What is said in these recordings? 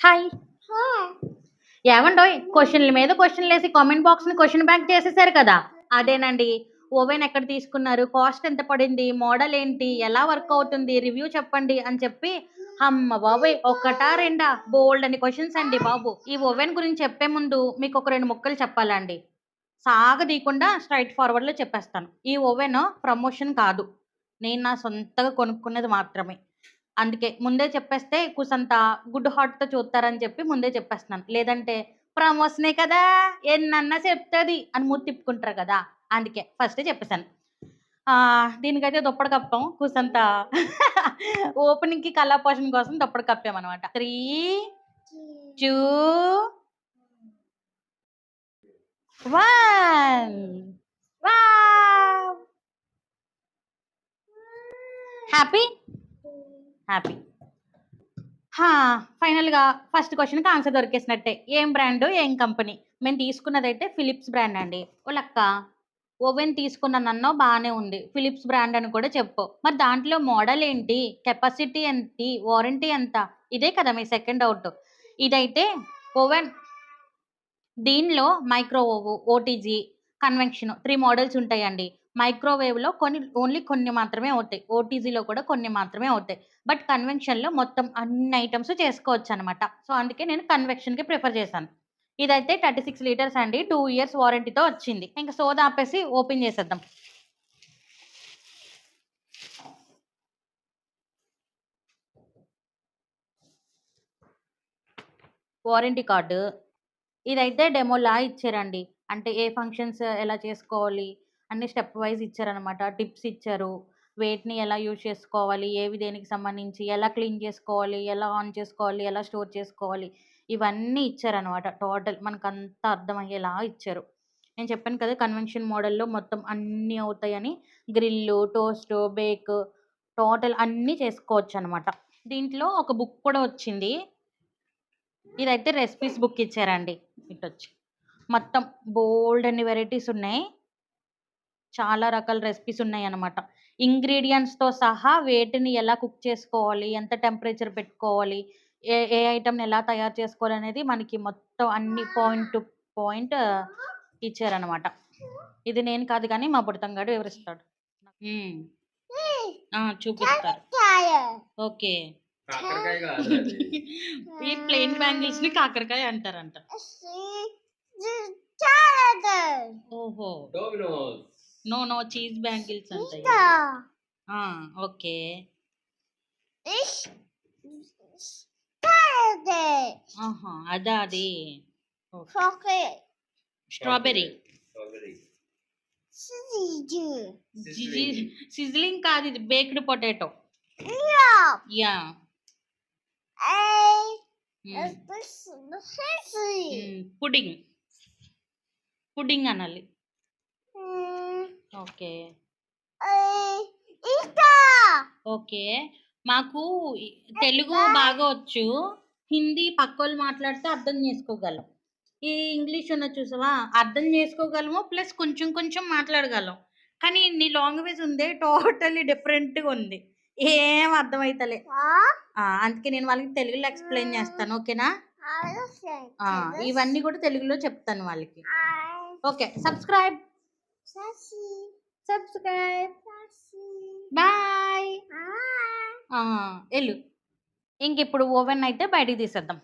Hi. ఏవండోయ్ క్వశ్చన్ల మీద క్వశ్చన్లు వేసి కామెంట్ బాక్స్ని క్వశ్చన్ బ్యాంక్ చేసేసారు కదా. అదేనండి. ఓవెన్ ఎక్కడ తీసుకున్నారు, కాస్ట్ ఎంత పడింది, మోడల్ ఏంటి, ఎలా వర్క్ అవుతుంది, రివ్యూ చెప్పండి అని చెప్పి అమ్మ బాబోయ్ ఒకటా రెండా బోల్డ్ అని క్వశ్చన్స్ అండి బాబు. ఈ ఓవెన్ గురించి చెప్పే ముందు మీకు ఒక రెండు ముక్కలు చెప్పాలండి. సాగదీయకుండా స్ట్రైట్ ఫార్వర్డ్లో చెప్పేస్తాను. ఈ ఓవెన్ ప్రమోషన్ కాదు, నేను నా సొంతగా కొనుక్కున్నది మాత్రమే. అందుకే ముందే చెప్పేస్తే కూసంత గుడ్ హార్ట్‌తో చూత్తారని చెప్పి ముందే చెప్పేస్తున్నాను. లేదంటే ప్రమోషనే కదా! ఎన్నన్నా చెప్తది అని మూతి తిప్పుకుంటారు కదా! అందుకే ఫస్టే చెప్పేసాను. దీనికైతే దుప్పటి కప్పాం. కూసంత ఓపెనింగ్‌కి కలర్ పోషన్ కోసం దుప్పటి కప్పామనమాట. 3, 2, 1 వావ్! హ్యాపీ? హ్యాపీ. ఫైనల్‌గా ఫస్ట్ క్వెషన్‌కి ఆన్సర్ దొరికేసినట్టే. ఏం బ్రాండు, ఏం కంపెనీ? మేము తీసుకున్నదైతే ఫిలిప్స్ బ్రాండ్ అండి. ఓలక్క ఓవెన్ తీసుకున్నానన్నావు బానే ఉంది. ఫిలిప్స్ బ్రాండ్ అని కూడా చెప్పావు. మరి దాంట్లో మోడల్ ఏంటి? కెపాసిటీ ఏంటి? వారంటీ ఎంత? ఇదే కదా మీ సెకండ్ డౌట్. ఇదైతే ఓవెన్ దీనిలో మైక్రోవేవ్, ఓటీజీ, కన్వెన్షన్ 3 మోడల్స్ ఉంటాయండి. మైక్రోవేవ్‌లో కొన్ని మాత్రమే అవుతాయి. ఓటీజీలో కూడా కొన్ని మాత్రమే అవుతాయి. బట్ కన్వెన్షన్‌లో మొత్తం అన్ని ఐటెమ్స్ చేసుకోవచ్చనమాట. సో, అందుకే నేను కన్వెక్షన్‌కి ప్రిఫర్ చేశాను. ఇదైతే 36 లీటర్స్ అండి. 2 ఇయర్స్ వారంటీతో వచ్చింది. ఇంక సోది ఆపేసి ఓపెన్ చేసేద్దాం. Warranty card. ఇదైతే డెమోలా ఇచ్చారండి. అంటే ఏ ఫంక్షన్స్ ఎలా చేసుకోవాలి, అన్ని స్టెప్ వైస్ ఇచ్చారనమాట. టిప్స్ ఇచ్చారు. వేటిని ఎలా యూజ్ చేసుకోవాలి, ఏవి దేనికి సంబంధించి, ఎలా క్లీన్ చేసుకోవాలి, ఎలా ఆన్ చేసుకోవాలి, ఎలా స్టోర్ చేసుకోవాలి, ఇవన్నీ ఇచ్చారనమాట. టోటల్ మనకంతా అర్థమయ్యేలా ఇచ్చారు. నేను చెప్పాను కదా కన్వెన్షన్ మోడల్‌లో మొత్తం అన్నీ అవుతాయని. గ్రిల్లు, టోస్టు, బేక్ టోటల్ అన్నీ చేసుకోవచ్చనమాట. దీంట్లో ఒక బుక్ కూడా వచ్చింది. ఇదైతే రెసిపీస్ బుక్ ఇచ్చారండి. ఇటొచ్చి మొత్తం బోల్డ్ అన్ని వెరైటీస్ ఉన్నాయి. చాలా రకాల రెసిపీస్ ఉన్నాయన్నమాట. ఇంగ్రీడియెంట్స్‌తో సహా వేటిని ఎలా కుక్ చేసుకోవాలి, ఎంత టెంపరేచర్ పెట్టుకోవాలి, ఏ ఏ ఐటెమ్‌ని ఎలా తయారు చేసుకోవాలనేది మనకి మొత్తం అన్ని పాయింట్ టు పాయింట్ ఇచ్చారన్నమాట. ఇది నేను కాదు గానీ మా బుడతంగాడు వివరిస్తాడు. హ్మ్. చూపిస్తారు. ఓకే. కాకరకాయ కాదు అది. ఈ ప్లెయిన్ బ్యాంగిల్స్‌ని కాకరకాయ అంటారంట. ఓహో! డోమినోస్. నో చీజ్ బ్యాంగిల్స్ అంట ఇవి. ఓకే. అదా అది. ఓకే. స్ట్రాబెర్రీ. స్ట్రాబెర్రీ. సిజ్లింగ్ కాదు, ఇది baked potato. Yeah! Pudding. Pudding అనాలి. ఓకే. ఓకే. మాకు తెలుగు బాగా వచ్చు. హిందీ పక్కోళ్ళు మాట్లాడితే అర్థం చేసుకోగలం. ఈ ఇంగ్లీష్ ఉన్నది చూసావా, అర్థం చేసుకోగలము. ప్లస్ కొంచెం కొంచెం మాట్లాడగలం. కానీ నీ లాంగ్వేజ్ ఉందే టోటల్లీ డిఫరెంట్‌గా ఉంది. ఏం అర్థమైతలే. అందుకే నేను వాళ్ళకి తెలుగులో ఎక్స్‌ప్లెయిన్ చేస్తాను. ఓకేనా? ఇవన్నీ కూడా తెలుగులో చెప్తాను వాళ్ళకి. ఓకే. సబ్స్క్రైబ్. బాయ్. ఎళ్ళు. ఇంకిప్పుడు ఓవెన్ అయితే బయటికి తీసేద్దాం.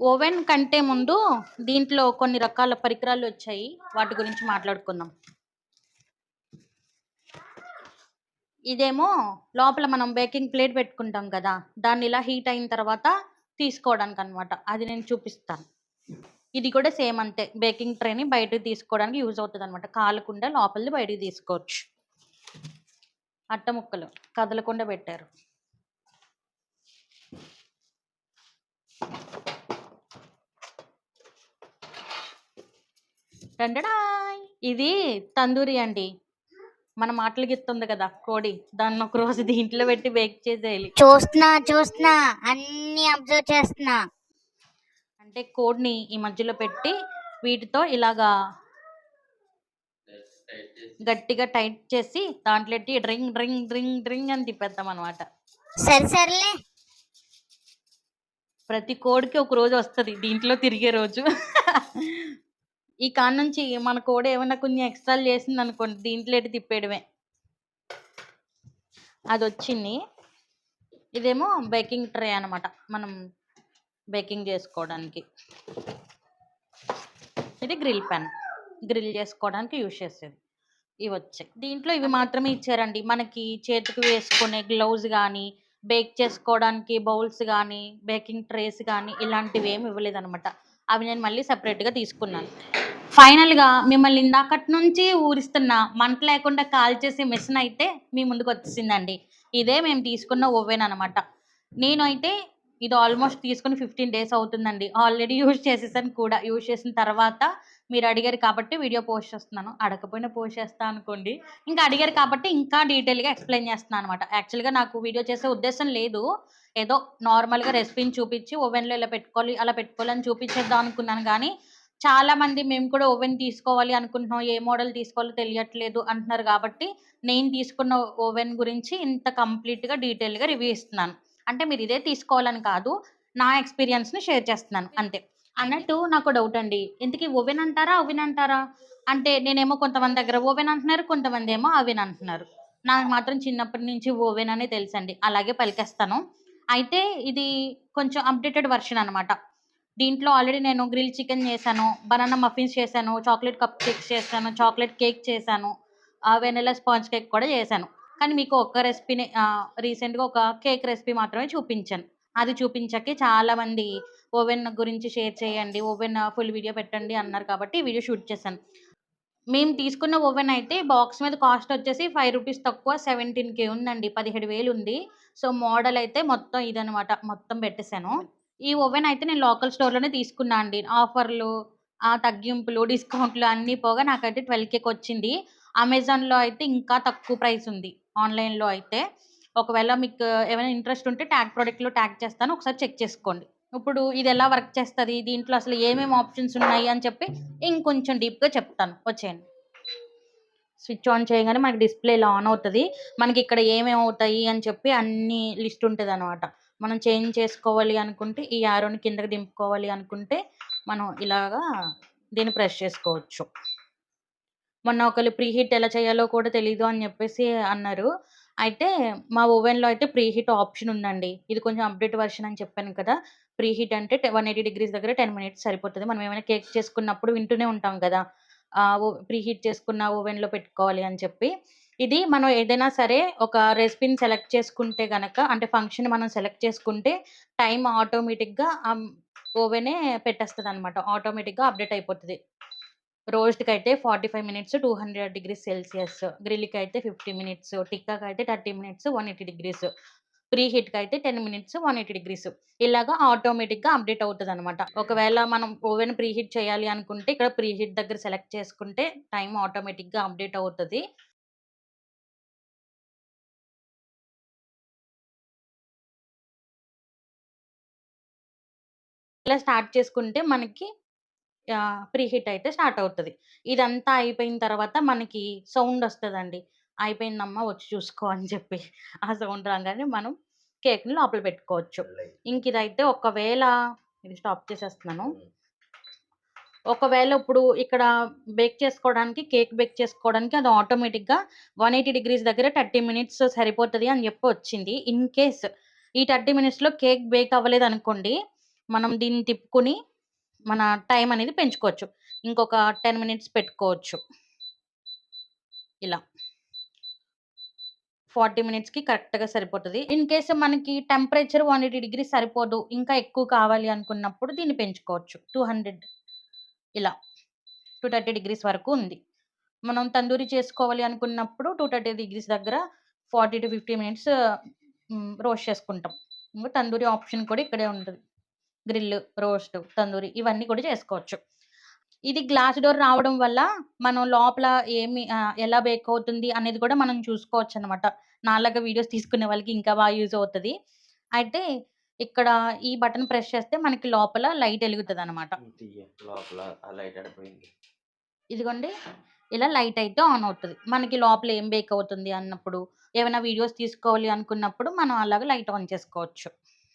ఓవెన్ కంటే ముందు దీంట్లో కొన్ని రకాల పరికరాలు వచ్చాయి. వాటి గురించి మాట్లాడుకుందాం. ఇదేమో లోపల మనం బేకింగ్ ప్లేట్ పెట్టుకుంటాం కదా, దాన్ని ఇలా హీట్ అయిన తర్వాత తీసుకోవడానికి అనమాట. అది నేను చూపిస్తాను. ఇది కూడా సేమ్ అంతే. బేకింగ్ ట్రేని బయటకు తీసుకోవడానికి యూజ్ అవుతుంది అనమాట. కాలకుండా లోపలిది బయటికి తీసుకోవచ్చు. అట్ట ముక్కలు కదలకుండా పెట్టారు. ఇది తందూరి అండి. మన మాటలకి ఇస్తుంది కదా కోడి, దాన్ని ఒక రోజు దీంట్లో పెట్టి బేక్ చేసేయాలి. చూస్తున్నా అన్ని అబ్జర్వ్ చేస్తున్నా. అంటే కోడిని ఈ మధ్యలో పెట్టి వీటితో ఇలాగా టైట్ చేసి గట్టిగా టైట్ చేసి దాంట్లో ఎట్టి డ్రింగ్ డ్రింగ్ డ్రింగ్ డ్రింగ్ అని తిప్పేద్దాం అనమాట. సర్లే. ప్రతి కోడికి ఒక రోజు వస్తది దీంట్లో తిరిగే రోజు. ఈ కాడ్నుంచి మన కోడి ఏమన్నా కొంచెం ఎక్స్ట్రాలు చేసిందనుకోండి దీంట్లో ఎట్టి తిప్పేయడమే. అదొచ్చింది. ఇదేమో బేకింగ్ ట్రే అనమాట. మనం బేకింగ్ చేసుకోవడానికి. ఇది గ్రిల్ పాన్. గ్రిల్ చేసుకోవడానికి యూజ్ చేసేది. ఇవొచ్చాయి. దీంట్లో ఇవి మాత్రమే ఇచ్చారండి. మనకి చేతికి వేసుకునే గ్లౌస్ గానీ, బేక్ చేసుకోవడానికి బౌల్స్ గానీ, బేకింగ్ ట్రేస్ గానీ ఇలాంటివి ఏమి ఇవ్వలేదనమాట. అవి నేను మళ్ళీ సెపరేట్‌గా తీసుకున్నాను. ఫైనల్‌గా మిమ్మల్ని ఇందాకటి నుంచి ఊరిస్తున్న మంట లేకుండా కాల్చేసే మెషిన్ అయితే మీ ముందుకొచ్చేసిందండి. ఇదే మేము తీసుకున్న ఓవెన్ అనమాట. నేనైతే ఇది ఆల్మోస్ట్ తీసుకొని 15 డేస్ అవుతుందండి. ఆల్రెడీ యూజ్ చేసేసాను కూడా. యూజ్ చేసిన తర్వాత మీరు అడిగారు కాబట్టి వీడియో పోస్ట్ చేస్తున్నాను. అడగకపోయినా పోస్ట్ చేస్తా అనుకోండి. ఇంకా అడిగారు కాబట్టి ఇంకా డీటెయిల్‌గా ఎక్స్‌ప్లెయిన్ చేస్తున్నాను అనమాట. యాక్చువల్‌గా నాకు వీడియో చేసే ఉద్దేశ్యం లేదు. ఏదో నార్మల్‌గా రెసిపీని చూపించి ఓవెన్‌లో ఇలా పెట్టుకోవాలి, అలా పెట్టుకోవాలి అని చూపించేద్దాం అనుకున్నాను గానీ, చాలామంది మేము కూడా ఓవెన్ తీసుకోవాలి అనుకుంటున్నాం. ఏ మోడల్ తీసుకోవాలో తెలియట్లేదు అంటున్నారు కాబట్టి, నేను తీసుకున్న ఓవెన్ గురించి ఇంత కంప్లీట్‌గా డీటెయిల్‌గా రివ్యూ ఇస్తున్నాను. అంటే మీరు ఇదే తీసుకోవాలని కాదు. నా ఎక్స్‌పీరియన్స్‌ని షేర్ చేస్తున్నాను అంతే. అన్నట్టు నాకో డౌట్ అండి. ఇంతకీ ఓవెన్ అంటారా? ఓవెన్ అంటారా? అంటే నేనేమో కొంతమంది దగ్గర ఓవెన్ అంటున్నారు. కొంతమందేమో అవెన్ అంటున్నారు. నాకు మాత్రం చిన్నప్పటి నుంచి ఓవెన్ అనే తెలుసండి. అలాగే పలికేస్తాను. అయితే ఇది కొంచెం అప్‌డేటెడ్ వెర్షన్ అనమాట. దీంట్లో ఆల్రెడీ నేను గ్రిల్ చికెన్ చేశాను. బనానా మఫిన్స్ చేశాను. చాక్లేట్ కప్ కేక్స్ చేశాను. చాక్లేట్ కేక్ చేశాను. వెనిల్లా స్పాంజ్ కేక్ కూడా చేశాను. కానీ మీకు ఒక్క రెసిపీనే రీసెంట్‌గా ఒక కేక్ రెసిపీ మాత్రమే చూపించాను. అది చూపించకే చాలామంది ఓవెన్ గురించి షేర్ చేయండి. ఓవెన్ ఫుల్ వీడియో పెట్టండి అన్నారు కాబట్టి వీడియో షూట్ చేశాను. మేము తీసుకున్న ఓవెన్ అయితే బాక్స్ మీద కాస్ట్ వచ్చేసి రూ. 5 తక్కువ 17,000 ఉందండి. 17,000 ఉంది. సో, మోడల్ అయితే మొత్తం ఇదనమాట. మొత్తం పెట్టేసాను. ఈ ఓవెన్ అయితే నేను లోకల్ స్టోర్‌లోనే తీసుకున్నా అండి. ఆఫర్‌లు, తగ్గింపులు, డిస్కౌంట్‌లు అన్నీ పోగా నాకైతే 12,000కి వచ్చింది. అమెజాన్‌లో అయితే ఇంకా తక్కువ ప్రైస్ ఉంది. ఆన్‌లైన్‌లో అయితే. ఒకవేళ మీకు ఏమైనా ఇంట్రెస్ట్ ఉంటే ట్యాగ్ ప్రొడక్ట్‌లో ట్యాగ్ చేస్తాను. ఒకసారి చెక్ చేసుకోండి. ఇప్పుడు ఇదెలా వర్క్ చేస్తది? దీంట్లో అసలు ఏమేమి ఆప్షన్స్ ఉన్నాయి అని చెప్పి ఇంకొంచెం డీప్‌గా చెప్తాను. వచ్చేయండి. స్విచ్ ఆన్ చేయగానే మనకి డిస్‌ప్లే ఇలా ఆన్ అవుతది. మనకిక్కడ ఏమేమవుతాయి అని చెప్పి అన్నీ లిస్ట్ ఉంటదనమాట. మనం చేంజ్ చేసుకోవాలి అనుకుంటే ఈ యారోని కిందకి దింపుకోవాలి అనుకుంటే మనం ఇలాగా దీన్ని ప్రెస్ చేసుకోవచ్చు. మొన్న ఒకళ్ళు ప్రీహీట్ ఎలా చేయాలో కూడా తెలీదు అని చెప్పేసి అన్నారు. అయితే మా ఓవెన్‌లో అయితే ప్రీహీట్ ఆప్షన్ ఉందండి. ఇది కొంచెం అప్‌డేట్ వెర్షన్ అని చెప్పాను కదా! ప్రీహీట్ అంటే 180 డిగ్రీస్ దగ్గర 10 మినిట్స్ సరిపోతది. మనం ఏమైనా కేక్ చేసుకున్నప్పుడు వింటూనే ఉంటాం కదా! ప్రీహీట్ చేసుకున్న ఓవెన్‌లో పెట్టుకోవాలి అని చెప్పి. ఇది మనం ఏదైనా సరే ఒక రెసిపీని సెలెక్ట్ చేసుకుంటే గనక అంటే ఫంక్షన్ మనం సెలెక్ట్ చేసుకుంటే టైమ్ ఆటోమేటిక్‌గా ఓవెనే పెట్టేస్తదనమాట. ఆటోమేటిక్‌గా అప్‌డేట్ అయిపోతది. రోస్ట్‌కైతే 45 మినిట్స్ 200 డిగ్రీస్ సెల్సియస్, గ్రిల్‌కైతే 50 మినిట్స్, టిక్కాకైతే 30 మినిట్స్ 180 డిగ్రీస్, ప్రీ హీట్‌కైతే 10 మినిట్స్ 180 డిగ్రీస్. ఇలాగా ఆటోమేటిక్‌గా అప్‌డేట్ అవుతదనమాట. ఒకవేళ మనం ఓవెన్ ప్రీ హీట్ చేయాలి అనుకుంటే ఇక్కడ ప్రీ హీట్ దగ్గర సెలెక్ట్ చేసుకుంటే టైమ్ ఆటోమేటిక్‌గా అప్‌డేట్ అవుతది. ఇలా స్టార్ట్ చేసుకుంటే మనకి ప్రీ హీట్ అయితే స్టార్ట్ అవుతది. ఇదంతా అయిపోయిన తర్వాత మనకి సౌండ్ ఒస్తదండి. అయిపోయిందమ్మా వచ్చి చూసుకో అని చెప్పి. ఆ సౌండ్ రాంగానే మనం కేక్‌ని లోపల పెట్టుకోవచ్చు. పెళ్ళయి. ఇంకిదైతే ఒకవేళ ఇది స్టాప్ చేసేస్తున్నాను. హ్మ్. ఒకవేళ ఇప్పుడు ఇక్కడ కేక్ బేక్ చేసుకోవడానికి అది ఆటోమేటిక్‌గా 180 డిగ్రీస్ దగ్గర 30 మినిట్స్ సరిపోతది అని జెప్పి వచ్చింది. ఇన్ కేస్ ఈ 30 మినిట్స్‌లో కేక్ బేక్ అవ్వలేదనుకోండి, మనం దీన్ని తిప్పుకొని మన టైం అనేది పెంచుకోవచ్చు. ఇంకొక 10 మినిట్స్ పెట్టుకోవచ్చు. ఇలా. 40 మినిట్స్‌కి కరెక్ట్‌గా సరిపోతది. ఇన్ కేస్ మనకి టెంపరేచర్ 180 డిగ్రీస్ సరిపోదు. ఇంకా ఎక్కువ కావాలి అనుకున్నప్పుడు దీన్ని పెంచుకోవచ్చు. 200 ఇలా 230 డిగ్రీస్ వరకు ఉంది. మనం తందూరి చేసుకోవాలి అనుకున్నప్పుడు 230 డిగ్రీస్ దగ్గర 40-50 మినిట్స్ రోస్ట్ చేసుకుంటాం. ఇంగ తందూరి ఆప్షన్ కూడా ఇక్కడే ఉంటది. గ్రిల్, రోస్ట్, తందూరి ఇవన్నీ కూడా చేసుకోవచ్చు. ఇది గ్లాస్ డోర్ రావడం వల్ల మనం లోపల ఎలా బేక్ అవుతుంది అనేది కూడా మనం చూసుకోవచ్చనమాట. నాలాగా వీడియోస్ తీసుకునే వాళ్ళకి ఇంకా బాగా యూజ్ అవుతది. అయితే ఇక్కడ ఈ బటన్ ప్రెస్ చేస్తే మనకి లోపల లైట్ ఎలుగుతదనమాట. తీయ లోపల ఆ లైట్ ఆడిపోయింది. ఇదిగోండి ఇలా లైట్ అయితే ఆన్ అవుతది. మనకి లోపల ఏం బేక్ అవుతుంది అన్నప్పుడు, ఏమైనా వీడియోస్ తీసుకోవాలి అనుకున్నప్పుడు మనం అలాగా లైట్ ఆన్ చేసుకోవచ్చు.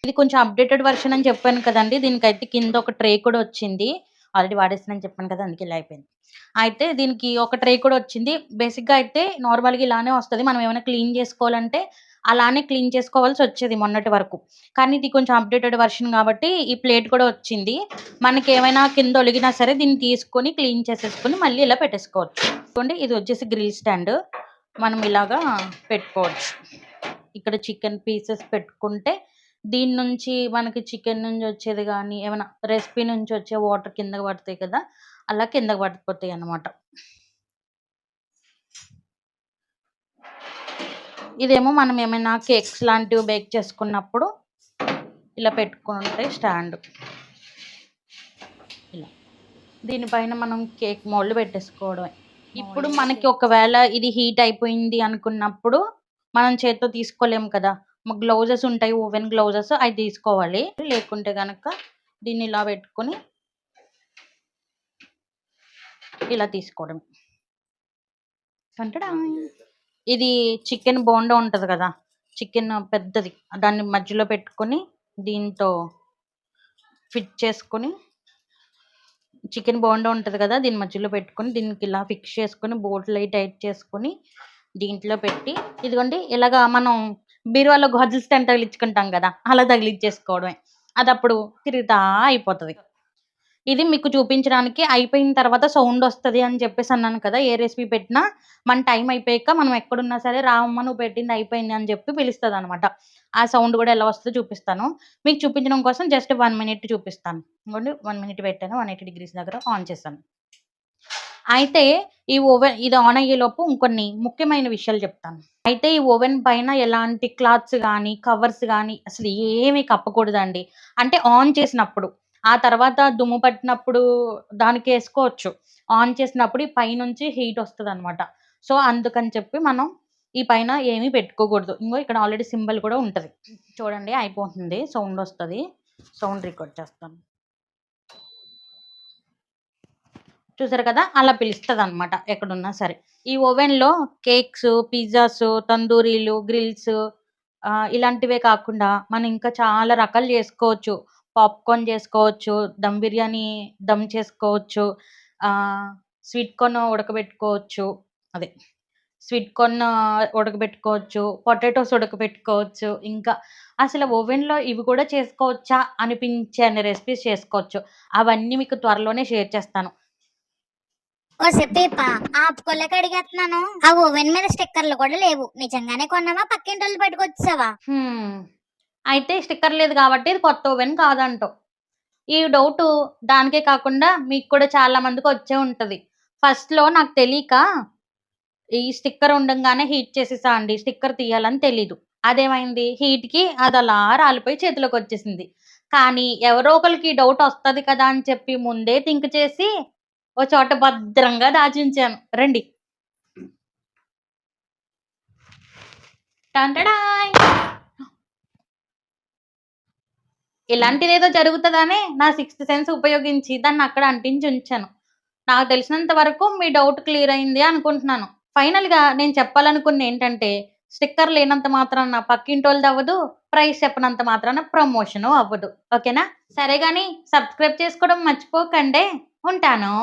ఇది కొంచెం అప్‌డేటెడ్ వెర్షన్ అని చెప్పాను కదండీ! దీనికైతే కింద ఒక ట్రే కూడా వచ్చింది. ఆల్రెడీ వాడేసానని చెప్పాను కదా! అందుకే ఇలా అయిపోయింది. అయితే దీనికి ఒక ట్రే కూడా వచ్చింది. బేసిక్‌గా అయితే నార్మల్‌గా ఇలానే వస్తది. మనం ఏమైనా క్లీన్ చేసుకోవాలంటే అలానే క్లీన్ చేసుకోవాల్సొచ్చేది మొన్నటి వరకు. కానీ ఇది కొంచెం అప్‌డేటెడ్ వెర్షన్ కాబట్టి ఈ ప్లేట్ కూడా వచ్చింది. మనకేమైనా కింద ఒలిగినా సరే దీన్ని తీసుకొని క్లీన్ చేసేసుకొని మళ్ళీ ఇలా పెట్టేసుకోవచ్చు. చూడండి ఇది వచ్చేసి గ్రిల్ స్టాండ్. మనం ఇలాగా పెట్టుకోవచ్చు. ఇక్కడ చికెన్ పీసెస్ పెట్టుకుంటే దీని నుంచి మనకి చికెన్ నుంచి వచ్చేది గానీ, ఏమైనా రెసిపీ నుంచి వచ్చే వాటర్ కిందకి పడతాయి కదా! అలా కిందకి పడిపోతాయన్నమాట. ఇదేమో మనం ఏమైనా కేక్స్ లాంటివి బేక్ చేసుకున్నప్పుడు ఇలా పెట్టుకుంటే స్టాండ్. ఇలా. దీనిపైన మనం కేక్ మోల్డ్ పెట్టేసుకోవడమే. ఇప్పుడు మనకి ఒకవేళ ఇది హీట్ అయిపోయింది అనుకున్నప్పుడు మనం చేత్తో తీసుకోలేము కదా! గ్లౌజెస్ ఉంటాయి. ఓవెన్ గ్లౌజెస్ అయి తీసుకోవాలి. లేకుంటే గనక దీన్ని ఇలా పెట్టుకొని ఇలా తీసుకోవడమే. టంటడాయ్! ఇది చికెన్ బోండా ఉంటది కదా! చికెన్ పెద్దది. దాన్ని మధ్యలో పెట్టుకొని దీంతో ఫిట్ చేసుకొని చికెన్ బోండా ఉంటది కదా! దీన్ని మధ్యలో పెట్టుకొని దీనికి ఇలా ఫిక్స్ చేసుకొని బోట్లయి టైట్ చేసుకొని దీంట్లో పెట్టి ఇదిగోండి ఇలాగా మనం బీరువాలో గాజుల స్టాండ్ తగిలించుకుంటాం కదా! అలా తగిలించేసుకోవడమే. అదప్పుడు తిరుగుతా అయిపోతది. ఇది మీకు చూపించడానికి అయిపోయిన తర్వాత సౌండ్ వస్తది అని చెప్పేసి అన్నాను కదా! ఏ రెసిపీ పెట్టినా మన టైం అయిపోయాక మనం ఎక్కడున్నా సరే రావమ్మ నువ్వు పెట్టింది అయిపోయింది అని చెప్పి పిలుస్తదనమాట. ఆ సౌండ్ కూడా ఎలా వస్తదో చూపిస్తాను. మీకు చూపించడం కోసం జస్ట్ 1 మినిట్ చూపిస్తాను. ఇదిగోండి 1 మినిట్ పెట్టాను. 180 డిగ్రీస్ దగ్గర ఆన్ చేశాను. అయితే ఈ ఓవెన్ ఇది ఆన్ అయ్యేలోపు ఇంకొన్ని ముఖ్యమైన విషయాలు చెప్తాను. అయితే ఈ ఓవెన్ పైన ఎలాంటి క్లాత్స్ గానీ, కవర్స్ గానీ అసలు ఏమి కప్పకూడదండి. అంటే ఆన్ చేసినప్పుడు. ఆ తర్వాత దుమ్ము పట్టినప్పుడు దానికేసుకోవచ్చు. ఆన్ చేసినప్పుడు ఈ పైనుంచి హీట్ వస్తదనమాట. సో, అందుకని చెప్పి మనం ఈ పైన ఏమి పెట్టుకోకూడదు. ఇంగో ఇక్కడ ఆల్రెడీ సింబల్ కూడా ఉంటది. చూడండి అయిపోతుంది. సౌండ్ వస్తది. సౌండ్ రికార్డ్ చేస్తాను. చూసారు కదా! అలా పిలుస్తదనమాట ఎక్కడున్నా సరే. ఈ ఓవెన్‌లో కేక్స్, పిజ్జాస్, తందూరీలు, గ్రిల్స్ ఇలాంటివే కాకుండా మనం ఇంకా చాలా రకాలు చేసుకోవచ్చు. పాప్‌కార్న్ చేసుకోవచ్చు, దమ్ బిర్యానీ దమ్ చేసుకోవచ్చు, ఆహ్, స్వీట్ కార్న్ ఉడకబెట్టుకోవచ్చు. అదే స్వీట్ కార్న్ ఉడకబెట్టుకోవచ్చు, పొటాటోస్ ఉడకబెట్టుకోవచ్చు. ఇంకా అసలు ఓవెన్‌లో ఇవి కూడా చేసుకోవచ్చా అనిపించే అన్ని రెసిపీస్ చేసుకోవచ్చు. అవన్నీ మీకు త్వరలోనే షేర్ చేస్తాను. ఓసే పీప ఆపుకోలేక అడిగేస్తున్నాను. ఆ ఓవెన్ మీద స్టిక్కర్లు కూడా లేవు. నిజంగానే కొన్నావా? పక్కింటోళ్ళు పట్టుకొచ్చేసావా? అయితే స్టిక్కర్ లేదు కాబట్టి ఇది కొత్త ఓవెన్ కాదంటావు. ఈ డౌటు దానికే కాకుండా మీకు కూడా చాలా మందికి వచ్చే ఉంటది. ఫస్ట్‌లో నాకు తెలీక ఈ స్టిక్కర్ ఉండంగానే హీట్ చేసేసా అండి. స్టిక్కర్ తీయాలని తెలీదు. అదేమైంది హీట్‌కి అదలా రాలిపోయి చేతిలోకొచ్చేసింది. కానీ ఎవరో ఒకళ్ళకి ఈ డౌట్ వస్తది కదా! అని చెప్పి ముందే థింక్ చేసి ఓ చోట భద్రంగా దాచుంచాను. రండి. టంటడాయ్! ఇలాంటిదేదో జరుగుతదనే నా సిక్స్త్ సెన్స్ ఉపయోగించి దాన్నక్కడ అంటించుంచాను. నాకు తెలిసినంత వరకు మీ డౌట్ క్లియర్ అయింది అనుకుంటున్నాను. ఫైనల్‌గా నేను చెప్పాలనుకుందేంటంటే, స్టిక్కర్ లేనంత మాత్రాన పక్కింటోళ్ళదవ్వదు, ప్రైస్ చెప్పనంత మాత్రాన ప్రమోషను అవ్వదు. ఓకేనా? సరే గాని సబ్స్క్రైబ్ చేసుకోవడం మర్చిపోకండే. ఉంటాను.